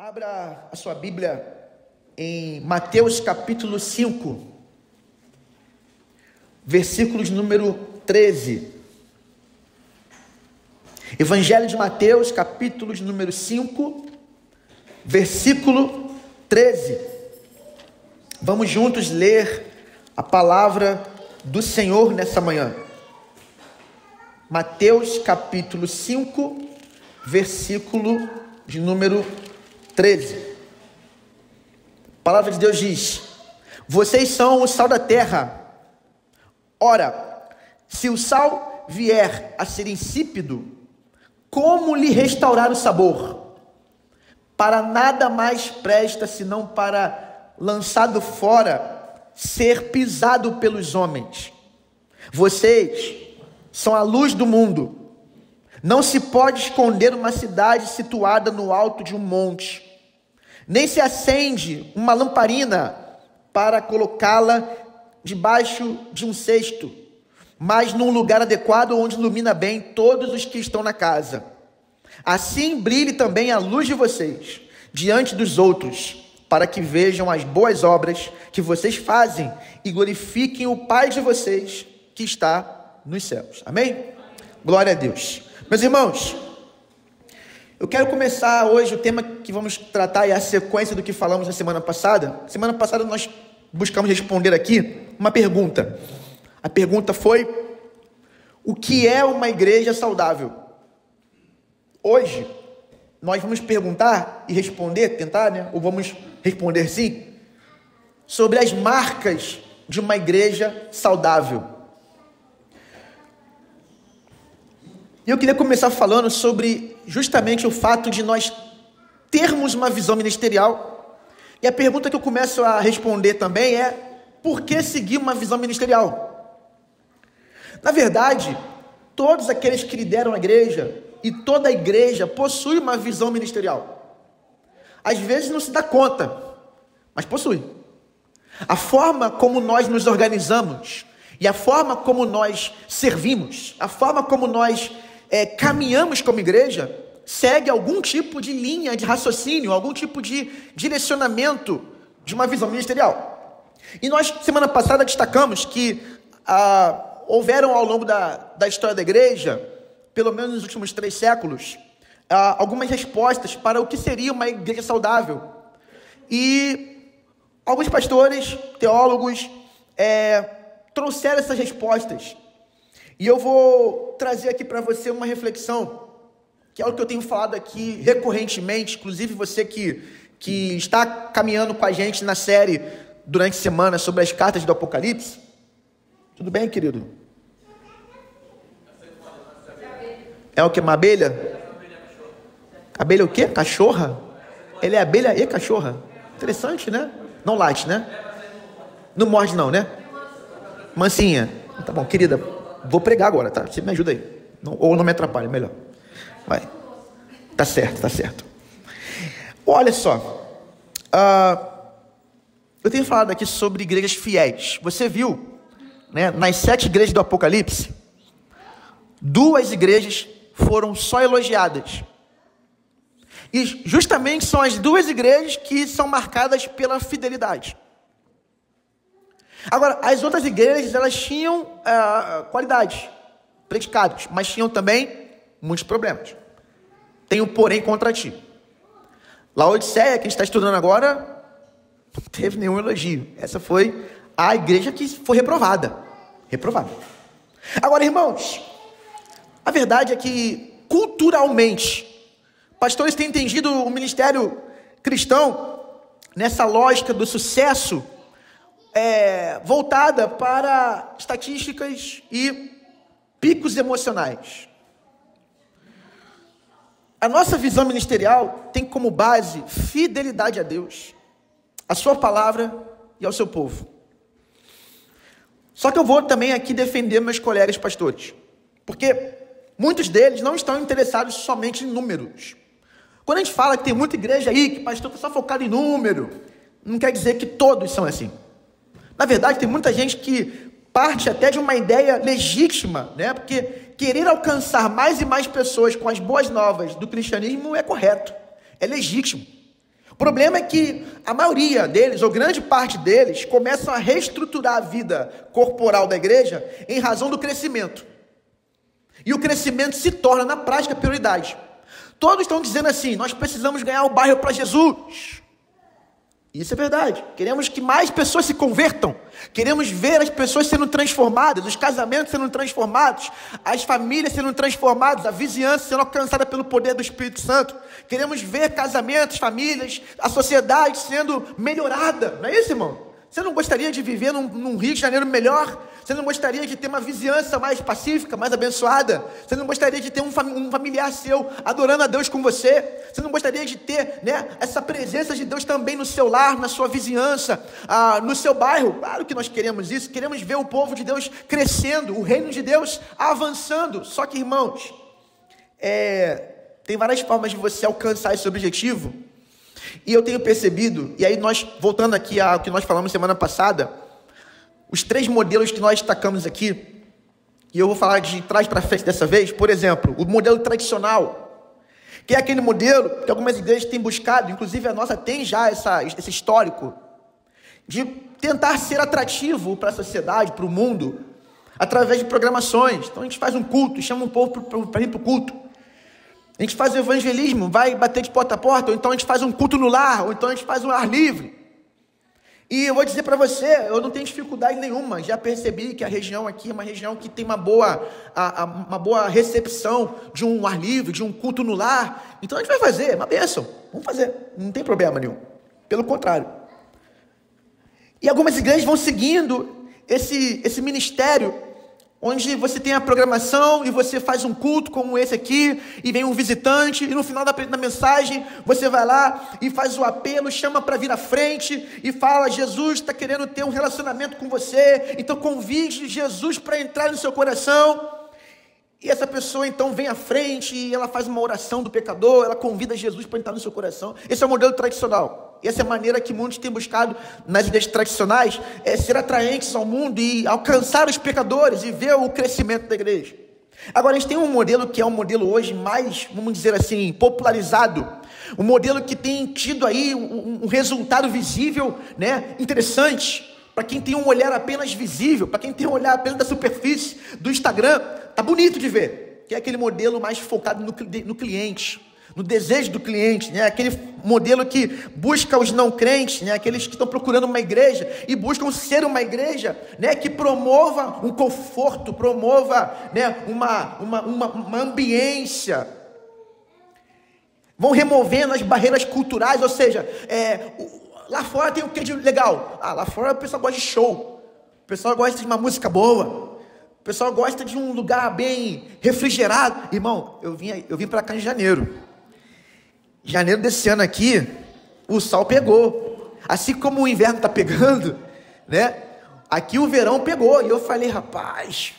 Abra a sua Bíblia em Mateus capítulo 5, versículos número 13. Evangelho de Mateus, capítulos número 5, versículo 13. Vamos juntos ler a palavra do Senhor nessa manhã. Mateus capítulo 5, versículo de número 13. A palavra de Deus diz: vocês são o sal da terra. Ora, se o sal vier a ser insípido, como lhe restaurar o sabor? Para nada mais presta, senão para, lançado fora, ser pisado pelos homens. Vocês são a luz do mundo. Não se pode esconder uma cidade situada no alto de um monte, nem se acende uma lamparina para colocá-la debaixo de um cesto, mas num lugar adequado onde ilumina bem todos os que estão na casa. Assim brilhe também a luz de vocês diante dos outros, para que vejam as boas obras que vocês fazem e glorifiquem o Pai de vocês que está nos céus. Amém? Glória a Deus. Meus irmãos, eu quero começar hoje o tema que vamos tratar é a sequência do que falamos na semana passada. Semana passada nós buscamos responder aqui uma pergunta. A pergunta foi: o que é uma igreja saudável? Hoje nós vamos perguntar e responder, tentar, né? Ou vamos responder sim, sobre as marcas de uma igreja saudável. E eu queria começar falando sobre justamente o fato de nós termos uma visão ministerial. E a pergunta que eu começo a responder também é: por que seguir uma visão ministerial? Na verdade, todos aqueles que lideram a igreja e toda a igreja possui uma visão ministerial. Às vezes não se dá conta, mas possui. A forma como nós nos organizamos e a forma como nós servimos, a forma como nós caminhamos como igreja, segue algum tipo de linha de raciocínio, algum tipo de direcionamento de uma visão ministerial. E nós, semana passada, destacamos que houveram ao longo da história da igreja, pelo menos nos últimos 3 séculos, algumas respostas para o que seria uma igreja saudável. E alguns pastores, teólogos, trouxeram essas respostas. E eu vou trazer aqui para você uma reflexão, que é o que eu tenho falado aqui recorrentemente, inclusive você que está caminhando com a gente na série durante a semana sobre as cartas do Apocalipse. Tudo bem, querido? É o que? Uma abelha? Abelha o quê? Cachorra? Ele é abelha e cachorra. Interessante, né? Não late, né? Não morde não, né? Mansinha. Tá bom, querida, vou pregar agora, tá? Você me ajuda aí. Ou não me atrapalha, melhor. Vai. Tá certo, tá certo. Olha só. Eu tenho falado aqui sobre igrejas fiéis. Você viu, né, nas 7 igrejas do Apocalipse, 2 igrejas foram só elogiadas. E justamente são as 2 igrejas que são marcadas pela fidelidade. Agora, as outras igrejas, elas tinham qualidades, predicados, mas tinham também muitos problemas. Tem um porém contra ti. Laodiceia, que a gente está estudando agora, não teve nenhum elogio. Essa foi a igreja que foi reprovada. Reprovada. Agora, irmãos, a verdade é que, culturalmente, pastores têm entendido o ministério cristão nessa lógica do sucesso voltada para estatísticas e picos emocionais. A nossa visão ministerial tem como base fidelidade a Deus, a sua palavra e ao seu povo. Só que eu vou também aqui defender meus colegas pastores, porque muitos deles não estão interessados somente em números. Quando a gente fala que tem muita igreja aí, que pastor está só focado em número, não quer dizer que todos são assim. Na verdade, tem muita gente que parte até de uma ideia legítima, né? Porque querer alcançar mais e mais pessoas com as boas novas do cristianismo é correto, é legítimo. problema é que a maioria deles, ou grande parte deles, começam a reestruturar a vida corporal da igreja em razão do crescimento. E o crescimento se torna, na prática, prioridade. Todos estão dizendo assim: nós precisamos ganhar o bairro para Jesus. Isso é verdade. Queremos que mais pessoas se convertam. Queremos ver as pessoas sendo transformadas, os casamentos sendo transformados, as famílias sendo transformadas, a vizinhança sendo alcançada pelo poder do Espírito Santo. Queremos ver casamentos, famílias, a sociedade sendo melhorada. Não é isso, irmão? Você não gostaria de viver num Rio de Janeiro melhor? Você não gostaria de ter uma vizinhança mais pacífica, mais abençoada? Você não gostaria de ter um familiar seu adorando a Deus com você? Você não gostaria de ter, né, essa presença de Deus também no seu lar, na sua vizinhança, no seu bairro? Claro que nós queremos isso. Queremos ver o povo de Deus crescendo, o reino de Deus avançando. Só que, irmãos, tem várias formas de você alcançar esse objetivo. E eu tenho percebido, e aí nós, voltando aqui ao que nós falamos semana passada, os 3 modelos que nós destacamos aqui, e eu vou falar de trás para frente dessa vez. Por exemplo, o modelo tradicional, que é aquele modelo que algumas igrejas têm buscado, inclusive a nossa tem já esse histórico, de tentar ser atrativo para a sociedade, para o mundo, através de programações. Então a gente faz um culto, chama um povo para ir para o culto. A gente faz o evangelismo, vai bater de porta a porta, ou então a gente faz um culto no lar, ou então a gente faz um ar livre. E eu vou dizer para você, eu não tenho dificuldade nenhuma, já percebi que a região aqui é uma região que tem uma boa recepção de um ar livre, de um culto no lar. Então a gente vai fazer, é uma bênção, vamos fazer, não tem problema nenhum, pelo contrário. E algumas igrejas vão seguindo esse ministério, onde você tem a programação e você faz um culto como esse aqui, e vem um visitante, e no final da mensagem, você vai lá e faz o apelo, chama para vir à frente, e fala: Jesus está querendo ter um relacionamento com você, então convide Jesus para entrar no seu coração. E essa pessoa então vem à frente, e ela faz uma oração do pecador, ela convida Jesus para entrar no seu coração. Esse é o modelo tradicional. Essa é a maneira que muitos têm buscado nas igrejas tradicionais, ser atraentes ao mundo e alcançar os pecadores e ver o crescimento da igreja. Agora a gente tem um modelo que é um modelo hoje mais, vamos dizer assim, popularizado, um modelo que tem tido aí um resultado visível, né, interessante, para quem tem um olhar apenas visível, para quem tem um olhar apenas da superfície do Instagram, tá bonito de ver, que é aquele modelo mais focado no cliente, no desejo do cliente, né? Aquele modelo que busca os não crentes, né? Aqueles que estão procurando uma igreja e buscam ser uma igreja, né? Que promova um conforto, promova, né? uma ambiência. Vão removendo as barreiras culturais, ou seja, lá fora tem o que de legal? Lá fora o pessoal gosta de show, o pessoal gosta de uma música boa, o pessoal gosta de um lugar bem refrigerado. Irmão, eu vim para cá em janeiro. Janeiro desse ano aqui, o sol pegou. Assim como o inverno está pegando, né? Aqui o verão pegou. E eu falei: rapaz,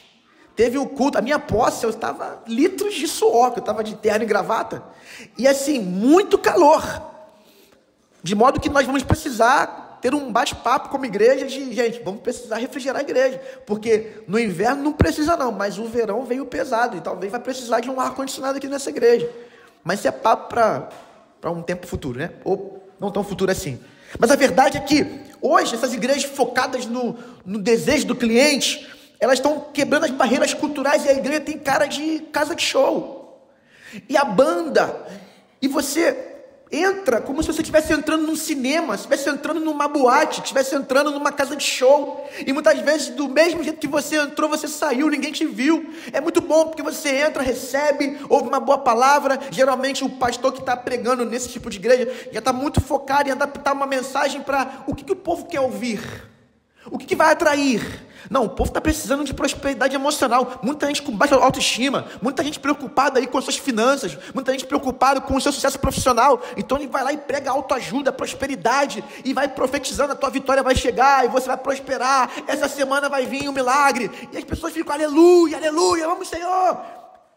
teve o culto, a minha posse, eu estava litros de suor, eu estava de terno e gravata. E assim, muito calor. De modo que nós vamos precisar ter um bate-papo como igreja de, gente, vamos precisar refrigerar a igreja. Porque no inverno não precisa não, mas o verão veio pesado. E talvez vai precisar de um ar-condicionado aqui nessa igreja. Mas isso é papo para um tempo futuro, né? Ou não tão futuro assim. Mas a verdade é que hoje essas igrejas focadas no desejo do cliente, elas estão quebrando as barreiras culturais, e a igreja tem cara de casa de show. E a banda, e você entra como se você estivesse entrando num cinema, estivesse entrando numa boate, estivesse entrando numa casa de show. E muitas vezes, do mesmo jeito que você entrou, você saiu, ninguém te viu. É muito bom, porque você entra, recebe, ouve uma boa palavra. Geralmente o pastor que está pregando nesse tipo de igreja já está muito focado em adaptar uma mensagem para o que o povo quer ouvir, o que vai atrair. Não, o povo está precisando de prosperidade emocional. Muita gente com baixa autoestima, muita gente preocupada aí com as suas finanças, muita gente preocupada com o seu sucesso profissional. Então ele vai lá e prega autoajuda, prosperidade, e vai profetizando: a tua vitória vai chegar, e você vai prosperar, essa semana vai vir um milagre. E as pessoas ficam: aleluia, aleluia, vamos, Senhor.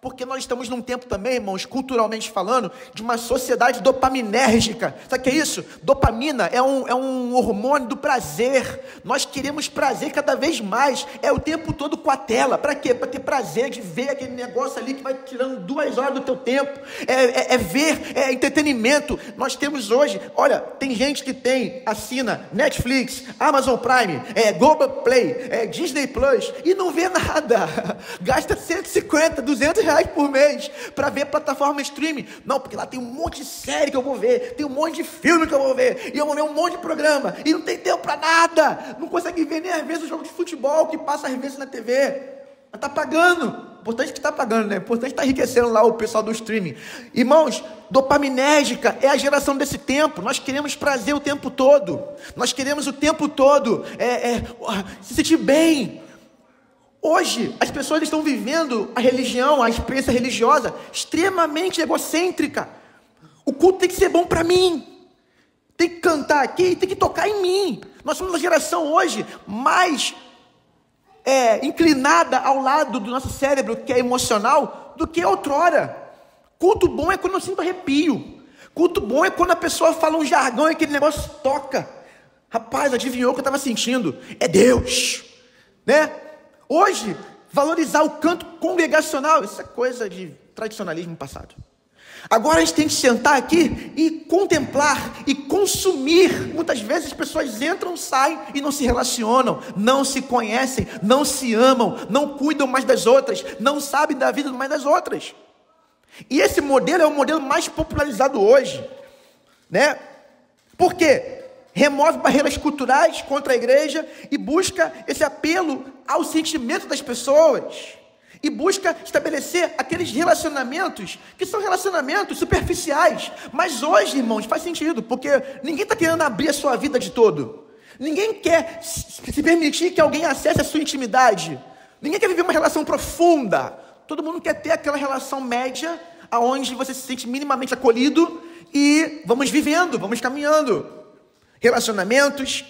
Porque nós estamos num tempo também, irmãos, culturalmente falando, de uma sociedade dopaminérgica. Sabe o que é isso? Dopamina é um hormônio do prazer. Nós queremos prazer cada vez mais. É o tempo todo com a tela. Para quê? Para ter prazer de ver aquele negócio ali que vai tirando 2 horas do teu tempo. É entretenimento. Nós temos hoje, olha, tem gente que assina Netflix, Amazon Prime, Globoplay, Disney Plus e não vê nada. Gasta 150, 200 reais por mês para ver plataforma streaming. Não, porque lá tem um monte de série que eu vou ver, tem um monte de filme que eu vou ver, e eu vou ver um monte de programa, e não tem tempo para nada. Não consegue ver nem às vezes o jogo de futebol que passa às vezes na TV. Mas tá pagando. Importante que está pagando, né? Importante estar enriquecendo lá o pessoal do streaming. Irmãos, dopaminérgica é a geração desse tempo. Nós queremos prazer o tempo todo. Nós queremos o tempo todo se sentir bem. Hoje, as pessoas estão vivendo a religião, a experiência religiosa, extremamente egocêntrica. O culto tem que ser bom para mim. Tem que cantar aqui, tem que tocar em mim. Nós somos uma geração hoje mais inclinada ao lado do nosso cérebro, que é emocional, do que outrora. Culto bom é quando eu sinto arrepio. Culto bom é quando a pessoa fala um jargão e aquele negócio toca. Rapaz, adivinhou o que eu estava sentindo? É Deus, né? Hoje, valorizar o canto congregacional, isso é coisa de tradicionalismo passado. Agora a gente tem que sentar aqui e contemplar e consumir. Muitas vezes as pessoas entram, saem e não se relacionam, não se conhecem, não se amam, não cuidam mais das outras, não sabem da vida mais das outras. E esse modelo é o modelo mais popularizado hoje, né? Por quê? Remove barreiras culturais contra a igreja e busca esse apelo ao sentimento das pessoas. E busca estabelecer aqueles relacionamentos que são relacionamentos superficiais. Mas hoje, irmãos, faz sentido, porque ninguém está querendo abrir a sua vida de todo. Ninguém quer se permitir que alguém acesse a sua intimidade. Ninguém quer viver uma relação profunda. Todo mundo quer ter aquela relação média, onde você se sente minimamente acolhido e vamos vivendo, vamos caminhando. Relacionamentos,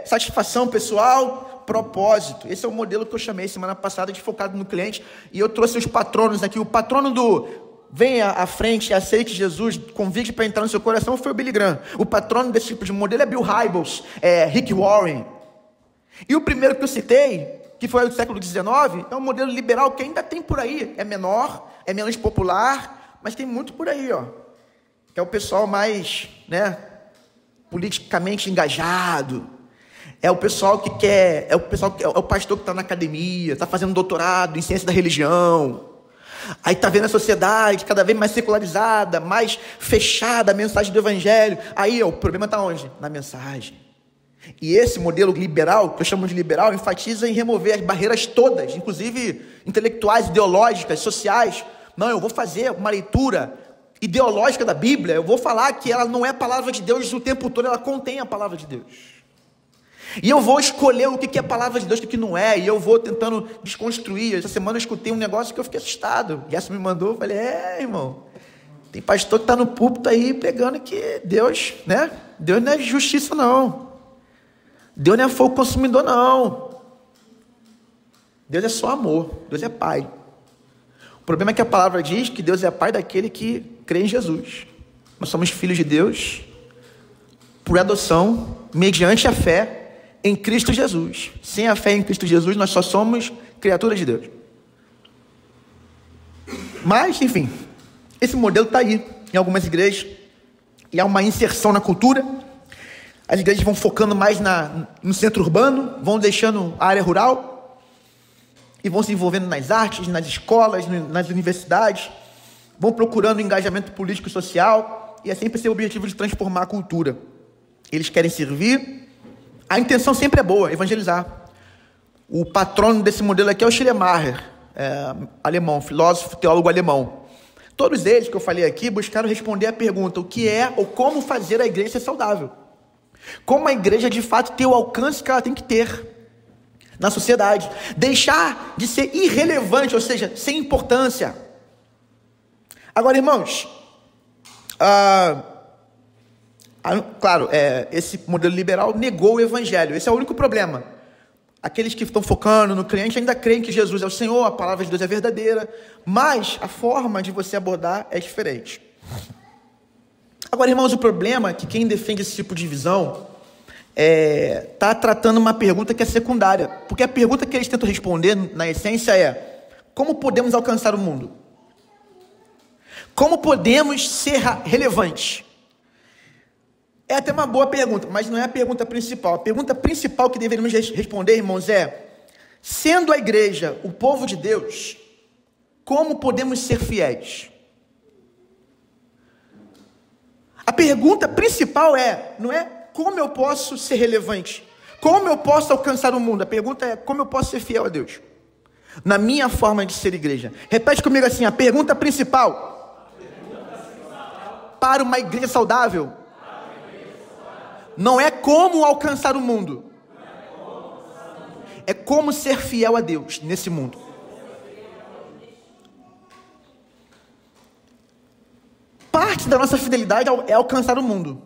satisfação pessoal, propósito. Esse é o modelo que eu chamei semana passada de focado no cliente. E eu trouxe os patronos aqui. O patrono do venha à frente, aceite Jesus, convide para entrar no seu coração foi o Billy Graham. O patrono desse tipo de modelo é Bill Hybels, Rick Warren. E o primeiro que eu citei, que foi do século XIX, é um modelo liberal que ainda tem por aí. É menor, é menos popular, mas tem muito por aí, ó. Que é o pessoal mais, politicamente engajado, é o pessoal que quer, é o pastor que está na academia, está fazendo doutorado em ciência da religião, aí está vendo a sociedade cada vez mais secularizada, mais fechada a mensagem do evangelho, aí o problema está onde? Na mensagem. E esse modelo liberal, que eu chamo de liberal, enfatiza em remover as barreiras todas, inclusive intelectuais, ideológicas, sociais. Não, eu vou fazer uma leitura ideológica da Bíblia, eu vou falar que ela não é a palavra de Deus o tempo todo, ela contém a palavra de Deus. E eu vou escolher o que é a palavra de Deus e o que não é, e eu vou tentando desconstruir. Essa semana eu escutei um negócio que eu fiquei assustado. E essa me mandou, eu falei, irmão, tem pastor que está no púlpito aí pregando que Deus, Deus não é justiça não. Deus não é fogo consumidor não. Deus é só amor, Deus é pai. O problema é que a palavra diz que Deus é pai daquele que crê em Jesus. Nós somos filhos de Deus por adoção, mediante a fé em Cristo Jesus. Sem a fé em Cristo Jesus, nós só somos criaturas de Deus. Mas, enfim, esse modelo está aí em algumas igrejas e há uma inserção na cultura. As igrejas vão focando mais no centro urbano, vão deixando a área rural e vão se envolvendo nas artes, nas escolas, nas universidades, vão procurando engajamento político e social, e é sempre esse o objetivo de transformar a cultura. Eles querem servir, a intenção sempre é boa, evangelizar. O patrono desse modelo aqui é o Schleiermacher, alemão, filósofo, teólogo alemão. Todos eles que eu falei aqui buscaram responder a pergunta, o que é ou como fazer a igreja ser saudável. Como a igreja de fato ter o alcance que ela tem que ter na sociedade, deixar de ser irrelevante, ou seja, sem importância. Agora, irmãos, claro, esse modelo liberal negou o evangelho, esse é o único problema. Aqueles que estão focando no crente ainda creem que Jesus é o Senhor, a palavra de Deus é verdadeira, mas a forma de você abordar é diferente. Agora, irmãos, o problema é que quem defende esse tipo de visão está tratando uma pergunta que é secundária, porque a pergunta que eles tentam responder, na essência, é: como podemos alcançar o mundo? Como podemos ser relevantes? É até uma boa pergunta, mas não é a pergunta principal. A pergunta principal que deveríamos responder, irmãos, é: sendo a igreja o povo de Deus, como podemos ser fiéis? A pergunta principal não é como eu posso ser relevante, como eu posso alcançar o mundo. A pergunta é: como eu posso ser fiel a Deus, na minha forma de ser igreja. Repete comigo assim: a pergunta principal para uma igreja saudável não é como alcançar o mundo, é como ser fiel a Deus nesse mundo. Parte da nossa fidelidade é alcançar o mundo.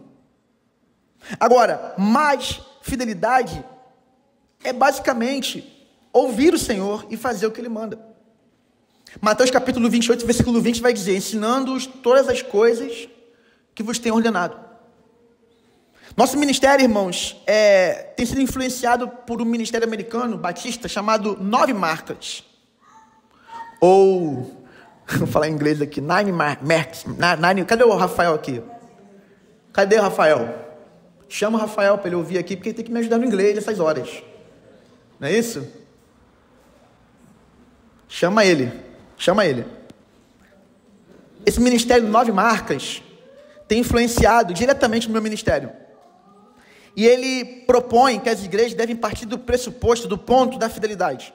Agora, mais fidelidade é basicamente ouvir o Senhor e fazer o que Ele manda. Mateus capítulo 28, versículo 20 vai dizer: ensinando-os todas as coisas que vos tenho ordenado. Nosso ministério, irmãos, tem sido influenciado por um ministério americano, batista, chamado 9 Marcas. Ou, vou falar em inglês aqui, 9 Marks. Cadê o Rafael aqui? Cadê o Rafael? Chama o Rafael para ele ouvir aqui, porque ele tem que me ajudar no inglês nessas horas. Não é isso? Chama ele. Esse ministério 9 Marcas tem influenciado diretamente no meu ministério. E ele propõe que as igrejas devem partir do pressuposto, do ponto da fidelidade.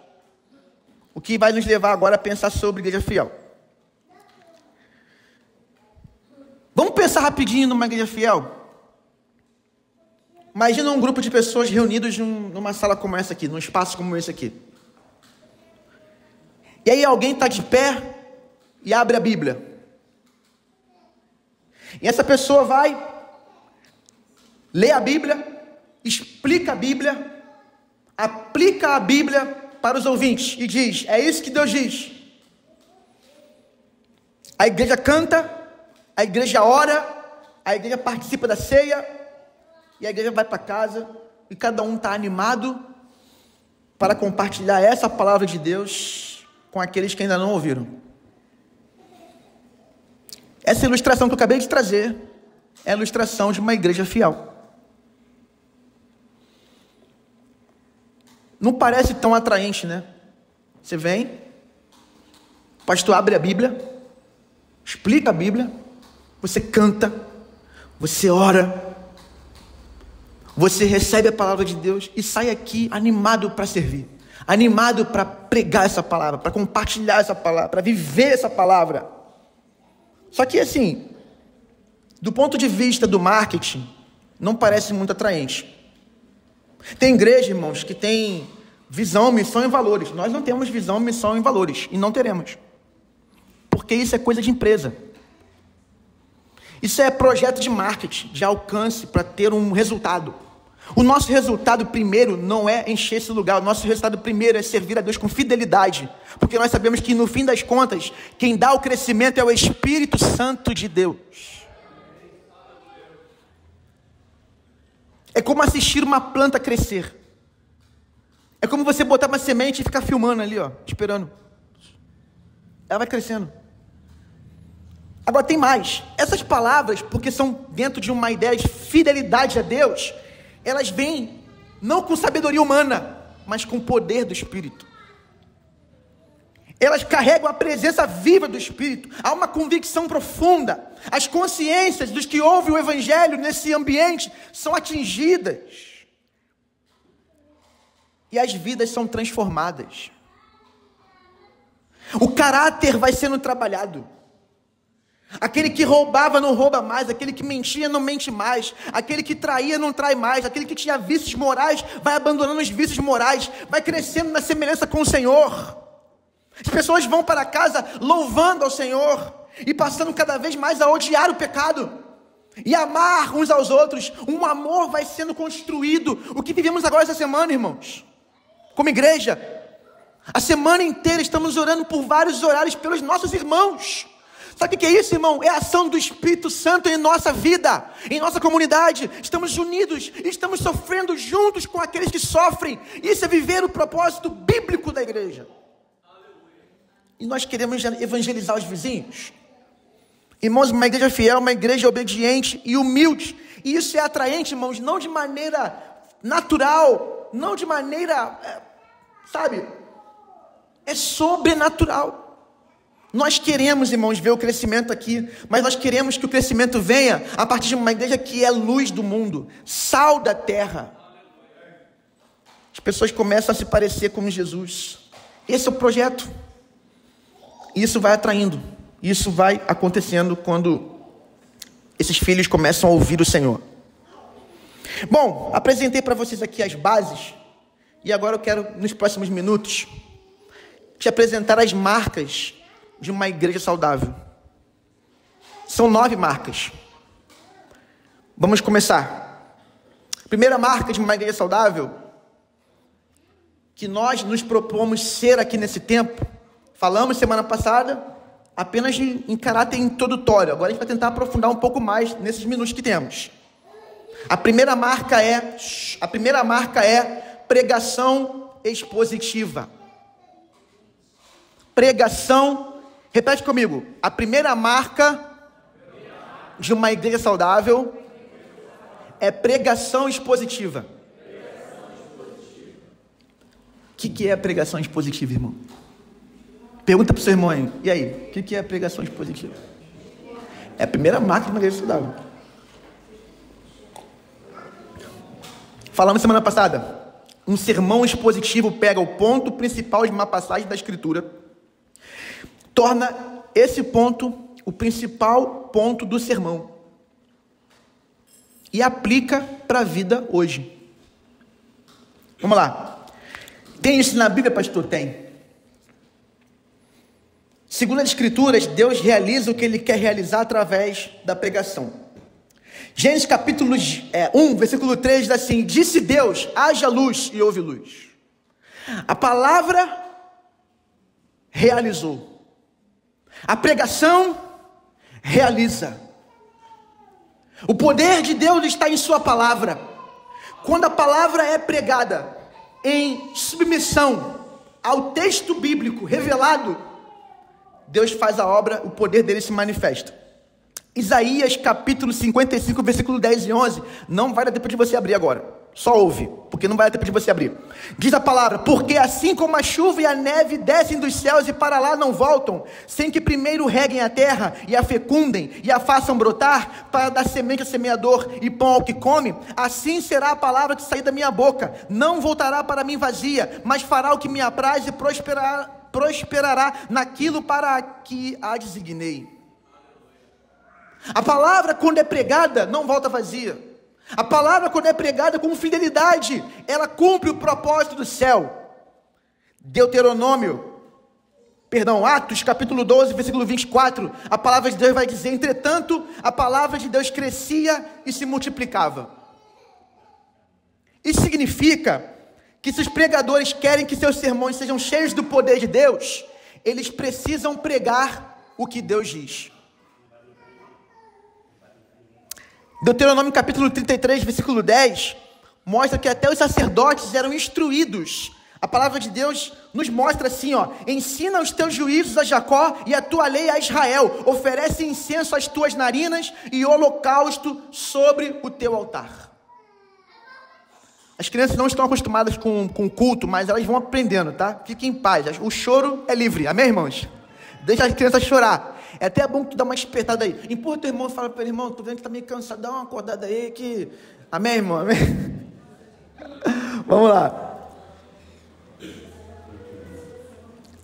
O que vai nos levar agora a pensar sobre igreja fiel. Vamos pensar rapidinho numa igreja fiel? Imagina um grupo de pessoas reunidos numa sala como essa aqui, num espaço como esse aqui. E aí alguém está de pé e abre a Bíblia. E essa pessoa vai, lê a Bíblia, explica a Bíblia, aplica a Bíblia para os ouvintes e diz: é isso que Deus diz. A igreja canta, a igreja ora, a igreja participa da ceia, e a igreja vai para casa, e cada um está animado para compartilhar essa palavra de Deus com aqueles que ainda não ouviram. Essa ilustração que eu acabei de trazer é a ilustração de uma igreja fiel. Não parece tão atraente, né? Você vem, o pastor abre a Bíblia, explica a Bíblia, você canta, você ora, você recebe a palavra de Deus e sai aqui animado para servir, animado para pregar essa palavra, para compartilhar essa palavra, para viver essa palavra. Só que assim, do ponto de vista do marketing, não parece muito atraente. Tem igreja, irmãos, que tem visão, missão e valores. Nós não temos visão, missão e valores, e não teremos, porque isso é coisa de empresa. Isso é projeto de marketing, de alcance, para ter um resultado. O nosso resultado primeiro não é encher esse lugar. O nosso resultado primeiro é servir a Deus com fidelidade, porque nós sabemos que no fim das contas, quem dá o crescimento é o Espírito Santo de Deus. É como assistir uma planta crescer. É como você botar uma semente e ficar filmando ali, ó, esperando. Ela vai crescendo. Agora tem mais. Essas palavras, porque são dentro de uma ideia de fidelidade a Deus, elas vêm não com sabedoria humana, mas com o poder do Espírito. Elas carregam a presença viva do Espírito. Há uma convicção profunda. As consciências dos que ouvem o Evangelho nesse ambiente são atingidas. E as vidas são transformadas. O caráter vai sendo trabalhado. Aquele que roubava não rouba mais, aquele que mentia não mente mais, aquele que traía não trai mais, aquele que tinha vícios morais vai abandonando os vícios morais, vai crescendo na semelhança com o Senhor. As pessoas vão para casa louvando ao Senhor e passando cada vez mais a odiar o pecado e amar uns aos outros. Um amor vai sendo construído. O que vivemos agora essa semana, irmãos? como igreja. A semana inteira estamos orando por vários horários pelos nossos irmãos. Sabe o que é isso, irmão? É a ação do Espírito Santo em nossa vida, em nossa comunidade. Estamos unidos, estamos sofrendo juntos com aqueles que sofrem. Isso é viver o propósito bíblico da igreja. E nós queremos evangelizar os vizinhos. Irmãos, uma igreja fiel, uma igreja obediente e humilde. E isso é atraente, irmãos, não de maneira natural, não de maneira, é sobrenatural. Nós queremos, irmãos, ver o crescimento aqui, mas nós queremos que o crescimento venha a partir de uma igreja que é luz do mundo, sal da terra. As pessoas começam a se parecer com Jesus. Esse é o projeto. Isso vai atraindo. Isso vai acontecendo quando esses filhos começam a ouvir o Senhor. Bom, apresentei para vocês aqui as bases. E agora eu quero, nos próximos minutos, te apresentar as marcas de uma igreja saudável. São 9 marcas. Vamos começar. Primeira marca de uma igreja saudável, que nós nos propomos ser aqui nesse tempo. Falamos semana passada apenas em caráter introdutório. Agora a gente vai tentar aprofundar um pouco mais nesses minutos que temos. A primeira marca é pregação expositiva. Pregação, repete comigo. A primeira marca de uma igreja saudável é pregação expositiva. O que é pregação expositiva, irmão? Pergunta para o seu irmão aí. E aí, o que é pregação expositiva? É a primeira marca de uma igreja saudável. Falamos semana passada. Um sermão expositivo pega o ponto principal de uma passagem da Escritura, torna esse ponto o principal ponto do sermão e aplica para a vida hoje. Vamos lá. Tem isso na Bíblia, pastor? Tem. Segundo as Escrituras, Deus realiza o que Ele quer realizar através da pregação. Gênesis capítulo 1, versículo 3 diz assim: disse Deus, haja luz, e houve luz. A palavra realizou. A pregação realiza. O poder de Deus está em sua palavra. Quando a palavra é pregada em submissão ao texto bíblico revelado, Deus faz a obra, o poder dele se manifesta. Isaías capítulo 55, versículo 10 e 11, não vai dar tempo de você abrir agora. Só ouve, porque não vai dar tempo de você abrir. Diz a palavra: porque assim como a chuva e a neve descem dos céus e para lá não voltam, sem que primeiro reguem a terra e a fecundem e a façam brotar, para dar semente ao semeador e pão ao que come, assim será a palavra que sair da minha boca. Não voltará para mim vazia, mas fará o que me apraz e prosperará naquilo para que a designei. A palavra, quando é pregada, não volta vazia. A palavra, quando é pregada com fidelidade, ela cumpre o propósito do céu. Atos capítulo 12, versículo 24, a palavra de Deus vai dizer: entretanto, a palavra de Deus crescia e se multiplicava. Isso significa que se os pregadores querem que seus sermões sejam cheios do poder de Deus, eles precisam pregar o que Deus diz. Deuteronômio capítulo 33, versículo 10, mostra que até os sacerdotes eram instruídos. A palavra de Deus nos mostra assim, ensina os teus juízos a Jacó e a tua lei a Israel, oferece incenso às tuas narinas e holocausto sobre o teu altar. As crianças não estão acostumadas com culto, mas elas vão aprendendo, tá? Fiquem em paz, o choro é livre, amém, irmãos? Deixa as crianças chorar. É até bom que tu dá uma despertada aí. Empurra teu irmão e fala para ele: irmão, tô vendo que tá meio cansado, dá uma acordada aí que... Amém, irmão? Amém? Vamos lá.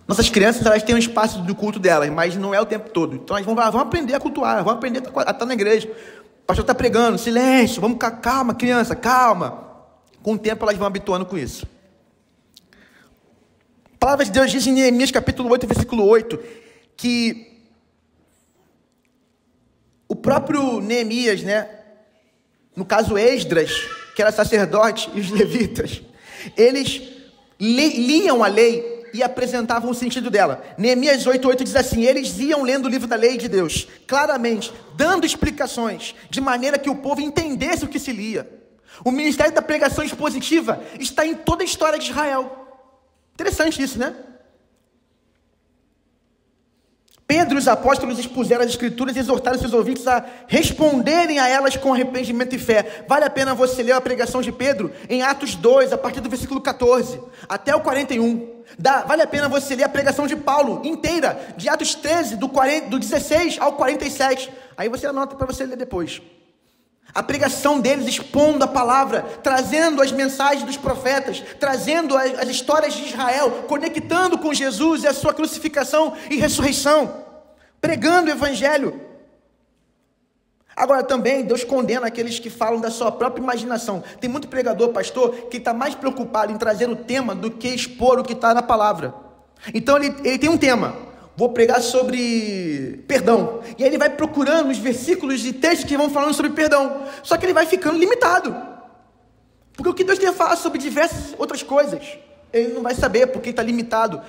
Nossas crianças, elas têm um espaço do culto delas, mas não é o tempo todo. Então elas vão aprender a cultuar, vão aprender a estar na igreja. O pastor está pregando, silêncio, vamos ficar, calma, criança, calma. Com o tempo elas vão habituando com isso. A palavra de Deus diz em Neemias capítulo 8, versículo 8, que o próprio Neemias, no caso Esdras, que era sacerdote, e os levitas, eles liam a lei e apresentavam o sentido dela. Neemias 8:8 diz assim: eles iam lendo o livro da lei de Deus, claramente, dando explicações, de maneira que o povo entendesse o que se lia. O ministério da pregação expositiva está em toda a história de Israel. Interessante isso, né? Pedro e os apóstolos expuseram as escrituras e exortaram seus ouvintes a responderem a elas com arrependimento e fé. Vale a pena você ler a pregação de Pedro em Atos 2, a partir do versículo 14 até o 41. Vale a pena você ler a pregação de Paulo inteira, de Atos 13, do 16 ao 47. Aí você anota para você ler depois. A pregação deles expondo a palavra, trazendo as mensagens dos profetas, trazendo as histórias de Israel, conectando com Jesus e a sua crucificação e ressurreição, pregando o evangelho. Agora também Deus condena aqueles que falam da sua própria imaginação. Tem muito pregador, pastor, que está mais preocupado em trazer o tema do que expor o que está na palavra. Então ele tem um tema. Vou pregar sobre perdão. E aí ele vai procurando os versículos e textos que vão falando sobre perdão. Só que ele vai ficando limitado. Porque o que Deus tem a falar sobre diversas outras coisas, ele não vai saber porque está limitado.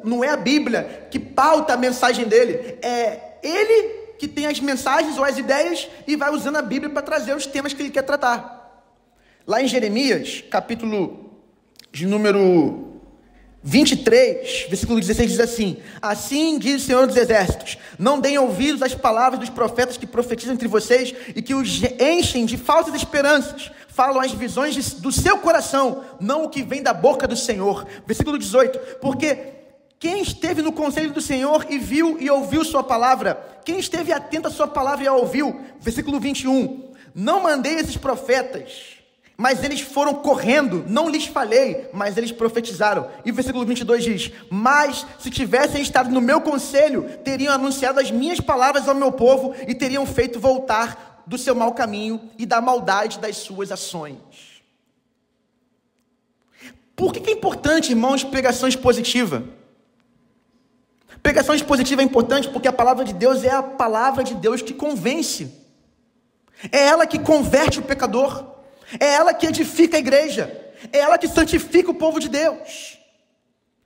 Não é a Bíblia que pauta a mensagem dele. É ele que tem as mensagens ou as ideias e vai usando a Bíblia para trazer os temas que ele quer tratar. Lá em Jeremias, capítulo de número 23, versículo 16 diz assim: assim diz o Senhor dos Exércitos, não deem ouvidos às palavras dos profetas que profetizam entre vocês e que os enchem de falsas esperanças, falam as visões do seu coração, não o que vem da boca do Senhor. Versículo 18, porque quem esteve no conselho do Senhor e viu e ouviu sua palavra, quem esteve atento à sua palavra e a ouviu. Versículo 21, não mandei esses profetas, mas eles foram correndo, não lhes falei, mas eles profetizaram. E o versículo 22 diz: mas se tivessem estado no meu conselho, teriam anunciado as minhas palavras ao meu povo e teriam feito voltar do seu mau caminho e da maldade das suas ações. Por que é importante, irmãos, pregação expositiva? Pregação expositiva é importante porque a palavra de Deus é a palavra de Deus que convence. É ela que converte o pecador. É ela que edifica a igreja. É ela que santifica o povo de Deus.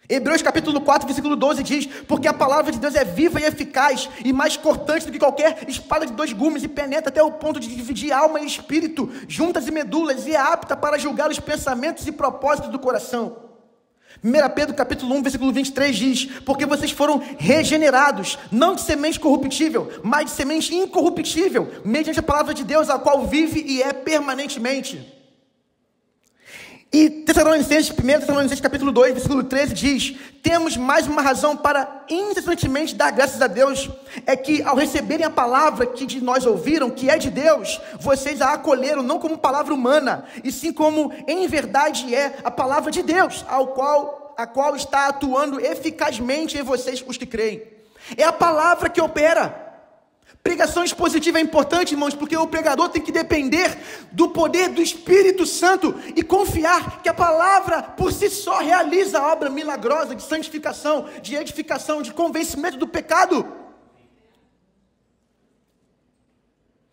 Hebreus capítulo 4, versículo 12 diz: porque a palavra de Deus é viva e eficaz e mais cortante do que qualquer espada de 2 gumes e penetra até o ponto de dividir alma e espírito, juntas e medulas, e é apta para julgar os pensamentos e propósitos do coração. 1 Pedro capítulo 1, versículo 23 diz: porque vocês foram regenerados, não de semente corruptível, mas de semente incorruptível, mediante a palavra de Deus, a qual vive e é permanentemente. E 1 Tessalonicenses capítulo 2, versículo 13 diz: temos mais uma razão para incessantemente dar graças a Deus, é que ao receberem a palavra que de nós ouviram, que é de Deus, vocês a acolheram não como palavra humana, e sim como em verdade é a palavra de Deus, a qual está atuando eficazmente em vocês, os que creem. É a palavra que opera. Pregação expositiva é importante, irmãos, porque o pregador tem que depender do poder do Espírito Santo e confiar que a palavra por si só realiza a obra milagrosa de santificação, de edificação, de convencimento do pecado.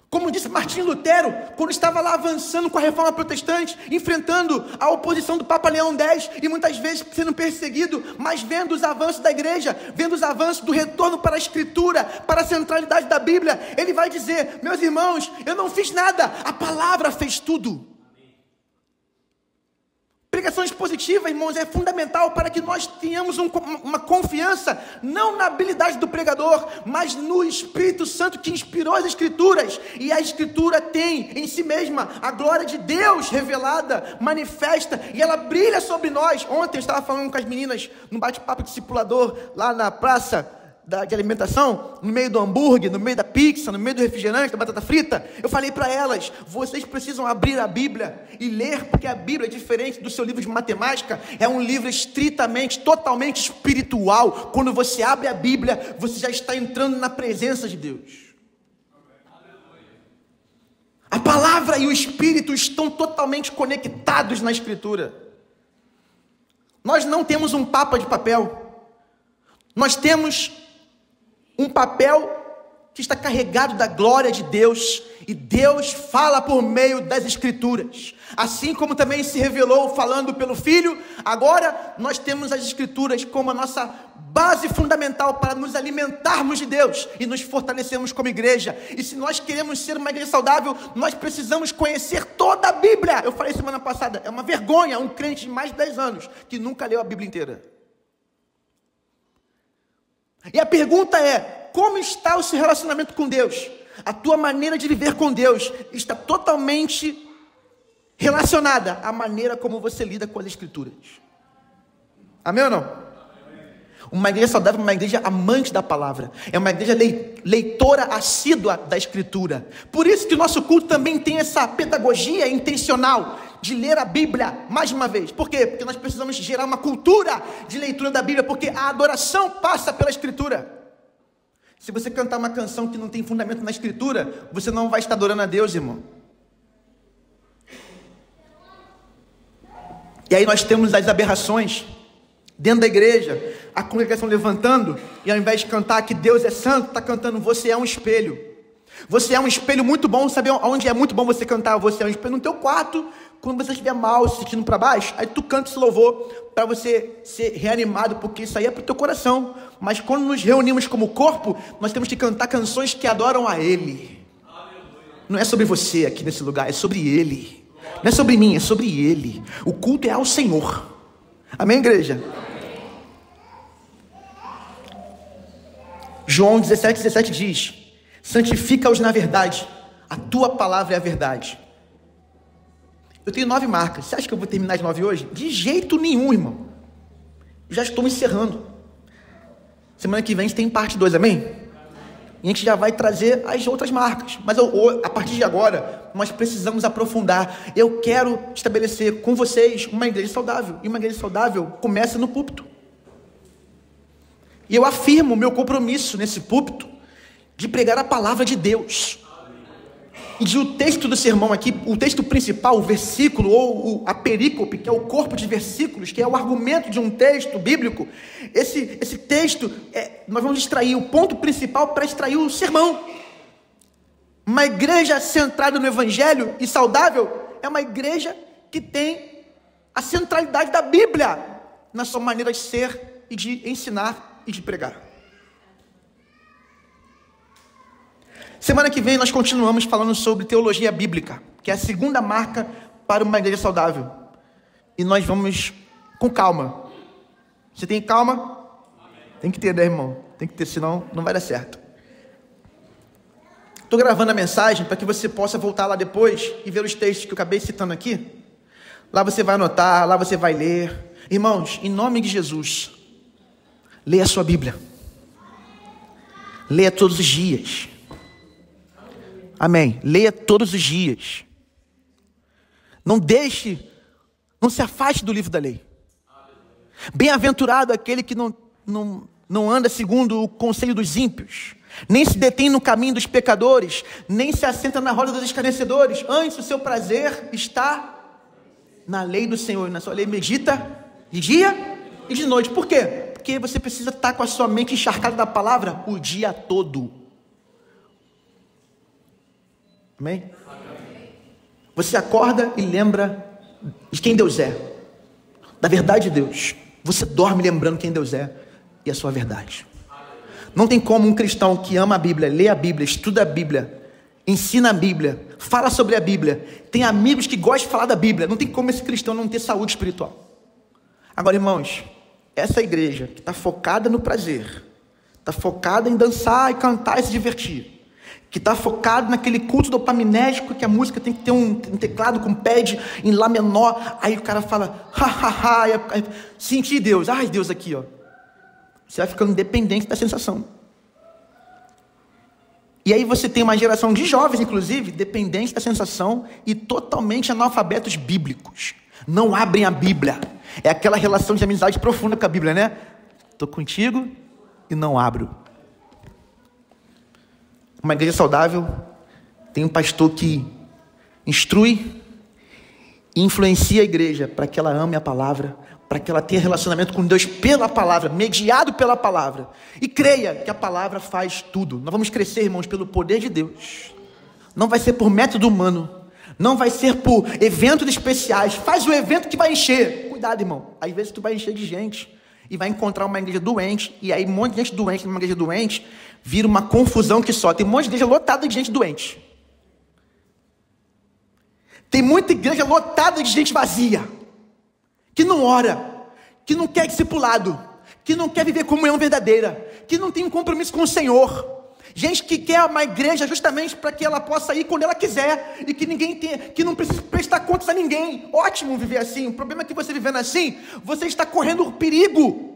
Como disse Martinho Lutero, quando estava lá avançando com a reforma protestante, enfrentando a oposição do Papa Leão X e muitas vezes sendo perseguido, mas vendo os avanços da igreja, vendo os avanços do retorno para a Escritura, para a centralidade da Bíblia, ele vai dizer: meus irmãos, eu não fiz nada, a palavra fez tudo. Pregação expositiva, irmãos, é fundamental para que nós tenhamos uma confiança, não na habilidade do pregador, mas no Espírito Santo que inspirou as Escrituras. E a Escritura tem em si mesma a glória de Deus revelada, manifesta, e ela brilha sobre nós. Ontem eu estava falando com as meninas no bate-papo discipulador, lá na praça de alimentação, no meio do hambúrguer, no meio da pizza, no meio do refrigerante, da batata frita. Eu falei para elas: vocês precisam abrir a Bíblia e ler, porque a Bíblia é diferente do seu livro de matemática, é um livro estritamente, totalmente espiritual. Quando você abre a Bíblia, você já está entrando na presença de Deus. A palavra e o Espírito estão totalmente conectados na Escritura. Nós não temos um papa de papel, nós temos um papel que está carregado da glória de Deus, e Deus fala por meio das Escrituras, assim como também se revelou falando pelo Filho. Agora nós temos as Escrituras como a nossa base fundamental para nos alimentarmos de Deus e nos fortalecermos como igreja. E se nós queremos ser uma igreja saudável, nós precisamos conhecer toda a Bíblia. Eu falei semana passada, é uma vergonha um crente de mais de 10 anos que nunca leu a Bíblia inteira. E a pergunta é: como está o seu relacionamento com Deus? A tua maneira de viver com Deus está totalmente relacionada à maneira como você lida com as Escrituras. Amém ou não? Uma igreja saudável é uma igreja amante da palavra, é uma igreja leitora assídua da Escritura. Por isso que o nosso culto também tem essa pedagogia intencional de ler a Bíblia mais uma vez. Por quê? Porque nós precisamos gerar uma cultura de leitura da Bíblia, porque a adoração passa pela Escritura. Se você cantar uma canção que não tem fundamento na Escritura, você não vai estar adorando a Deus, irmão. E aí nós temos as aberrações dentro da igreja, a congregação levantando, e ao invés de cantar que Deus é santo, está cantando você é um espelho. Você é um espelho muito bom. Sabe onde é muito bom você cantar? Você é um espelho no teu quarto, quando você estiver mal, se sentindo para baixo, aí tu canta esse louvor para você ser reanimado, porque isso aí é para o teu coração. Mas quando nos reunimos como corpo, nós temos que cantar canções que adoram a Ele. Não é sobre você aqui nesse lugar, é sobre Ele. Não é sobre mim, é sobre Ele. O culto é ao Senhor. Amém, igreja? João 17:17 diz: santifica-os na verdade, a tua palavra é a verdade. Eu tenho 9 marcas. Você acha que eu vou terminar as 9 hoje? De jeito nenhum, irmão. Já estou me encerrando. Semana que vem a gente tem parte 2, amém? E a gente já vai trazer as outras marcas. Mas a partir de agora, nós precisamos aprofundar. Eu quero estabelecer com vocês uma igreja saudável. E uma igreja saudável começa no púlpito. E eu afirmo o meu compromisso nesse púlpito de pregar a palavra de Deus. E de o texto do sermão aqui, o texto principal, o versículo, ou a perícope, que é o corpo de versículos, que é o argumento de um texto bíblico, esse texto, nós vamos extrair o ponto principal para extrair o sermão. Uma igreja centrada no Evangelho e saudável é uma igreja que tem a centralidade da Bíblia na sua maneira de ser e de ensinar e de pregar. Semana que vem nós continuamos falando sobre teologia bíblica, que é a segunda marca para uma igreja saudável. E nós vamos com calma. Você tem calma? Tem que ter, né, irmão? Tem que ter, senão não vai dar certo. Estou gravando a mensagem para que você possa voltar lá depois e ver os textos que eu acabei citando aqui. Lá você vai anotar, lá você vai ler. Irmãos, em nome de Jesus, leia a sua Bíblia. Leia todos os dias. Amém. Leia todos os dias. Não se afaste do livro da lei. Bem-aventurado aquele que não anda segundo o conselho dos ímpios, nem se detém no caminho dos pecadores, nem se assenta na roda dos escarnecedores. Antes o seu prazer está na lei do Senhor, na sua lei medita de dia e de noite. Por quê? Porque você precisa estar com a sua mente encharcada da palavra o dia todo. Amém? Você acorda e lembra de quem Deus é, da verdade de Deus. Você dorme lembrando quem Deus é e a sua verdade. Não tem como um cristão que ama a Bíblia, lê a Bíblia, estuda a Bíblia, ensina a Bíblia, fala sobre a Bíblia, tem amigos que gostam de falar da Bíblia. Não tem como esse cristão não ter saúde espiritual. Agora, irmãos, essa igreja que está focada no prazer, está focada em dançar e cantar e se divertir, que está focado naquele culto dopaminérgico, que a música tem que ter um teclado com pad em Lá menor, aí o cara fala, senti Deus, ai Deus aqui, ó. Você vai ficando dependente da sensação. E aí você tem uma geração de jovens, inclusive, dependentes da sensação e totalmente analfabetos bíblicos. Não abrem a Bíblia. É aquela relação de amizade profunda com a Bíblia, né? Estou contigo e não abro. Uma igreja saudável tem um pastor que instrui e influencia a igreja para que ela ame a palavra, para que ela tenha relacionamento com Deus pela palavra, mediado pela palavra. E creia que a palavra faz tudo. Nós vamos crescer, irmãos, pelo poder de Deus. Não vai ser por método humano. Não vai ser por eventos especiais. Faz o evento que vai encher. Cuidado, irmão. Às vezes tu vai encher de gente e vai encontrar uma igreja doente. E aí um monte de gente doente numa igreja doente vira uma confusão que só. Tem um monte de igreja lotada de gente doente. Tem muita igreja lotada de gente vazia, que não ora, que não quer discipulado, que não quer viver comunhão verdadeira, que não tem um compromisso com o Senhor. Gente que quer uma igreja justamente para que ela possa ir quando ela quiser e que ninguém tenha, que não precisa prestar contas a ninguém. Ótimo viver assim. O problema é que você vivendo assim, você está correndo o perigo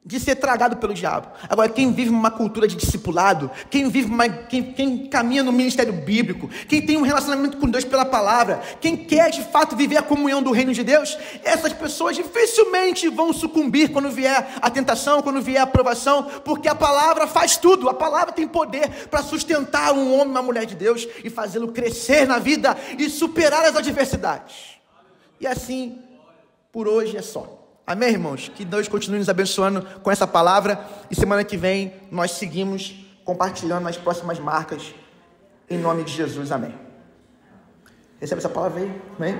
de ser tragado pelo diabo. Agora, quem vive uma cultura de discipulado, quem caminha no ministério bíblico, quem tem um relacionamento com Deus pela palavra, quem quer de fato viver a comunhão do reino de Deus, essas pessoas dificilmente vão sucumbir quando vier a tentação, quando vier a provação, porque a palavra faz tudo. A palavra tem poder para sustentar um homem, uma mulher de Deus e fazê-lo crescer na vida e superar as adversidades. E assim, por hoje é só. Amém, irmãos? Que Deus continue nos abençoando com essa palavra. E semana que vem nós seguimos compartilhando as próximas marcas. Em nome de Jesus, amém. Recebe essa palavra aí? Amém?